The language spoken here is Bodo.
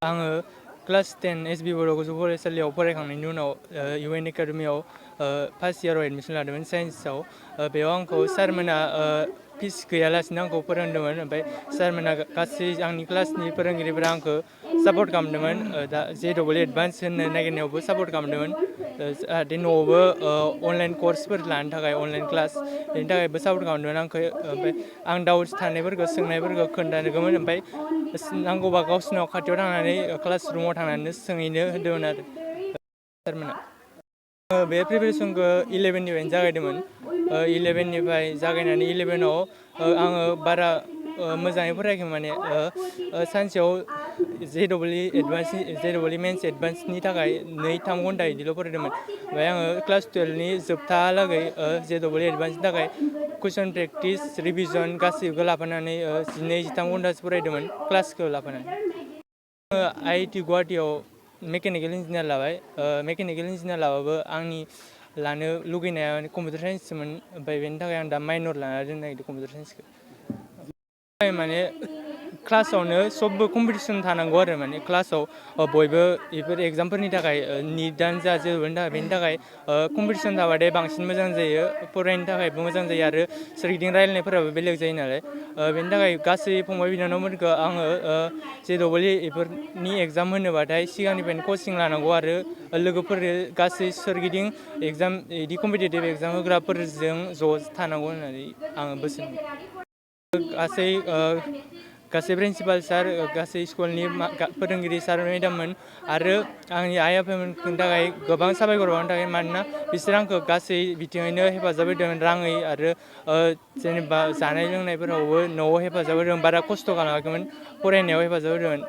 आङो क्लास 10 एसबि बर' गोजौ फरायसालियाव फरायखांनायनि उनाव UN एकाडेमियाव फार्स्ट इयाराव एडमिसन लादोंमोन साइन्सआव। बेयाव आंखौ सारमोना फिस गैयालासिनो आंखौ फोरोंदोंमोन। ओमफ्राय सारमोना गासै आंनि क्लासनि फोरोंगिरिफोरा आंखौ सापर्ट खालामदोंमोन। दा JEE एडभान्स होनो नागिरनायावबो सापर्ट खालामदोंमोन। जाहाथे न'आवबो अनलाइन कर्सफोर लानो थाखाय अनलाइन क्लास बेनि थाखायबो सापर्ट खालामदोंमोन आंखौ। ओमफ्य आं डाउट्स थानायफोरखौ सोंनायफोरखौ खोन्थादोंमोन। ओमफ्राय नांगौबा गावसिनाव खाथियाव थांनानै क्लास रुमाव थांनानै सोंहैनो होदोंमोन आरो सारमोना। बे प्रिपेरेसनखौ 11निफ्रायनो जागायदोंमोन। 11निफ्राय जागायनानै 11आव आङो बारा मोजाङै फरायाखै माने सानसेयाव JEE मेन्स एडभान्सनि थाखाय 2-3 घन्टा बिदिल' फरायदोंमोन। ओमफ्राय आङो क्लास 12नि जोबथाहालागै JEE एडभान्सनि थाखाय कुइसन प्रेक्टिस रिभिजन गासैबो लाफानानै 12-13 घन्टासो फरायदोंमोन क्लासखौ लाफानानै। आङो IIT गुवाहाटीयाव मेकानिकेल इन्जिनियार लाबाय। मेकानिकेल इन्जिनियार लाबाबो आंनि लानो लुगैनाया कम्पिउटार साइन्ससोमोन। ओमफ्राय बेनि थाखाय आं दा माइनर लाना दोननो नागिरदों कम्पिउटार साइन्सखौ। माने क्लासावनो सबबो कम्पिटिसन थानांगौ आरो माने क्लासाव बयबो बेफोर एग्जामफोरनि थाखाय निटआनो जा जेनि थाखाय बेनि थाखाय कम्पिटिसन थाबाथाय बांसिन मोजां जायो। फरायनो थाखायबो मोजां जायो आरो सोरगिदिं रायलायनायफोराबो बेलेग जायो नालाय। बेनि थाखाय गासै फंबाय बिनानावमोनखौ आङो JEE बेफोरनि एग्जाम होनोबाथाय सिगांनिफ्रायनो कचिं लानांगौ आरो लोगोफोर गासै सोरगिदिं एग्जाम बिदि कम्पिटिटिभ एग्जाम होग्राफोरजों ज' थानांगौ होननानै आङो बोसोन गासै प्रिन्सिपाल सार गासै स्कुलनि फोरोंगिरि सार मेडाममोन आरो आंनि आइ आफामोननि थाखाय गोबां साबायखर बावनो थाखाय। मानोना बिसोर आंखौ गासै बिथिङैनो हेफाजाब होदोंमोन राङै आरो जेनेबा जानाय लोंनायफोरावबो न'आव हेफाजाब होदों। बारा खस्थ' खालामाखैमोन फरायनायाव हेफाजाब होदोंमोन।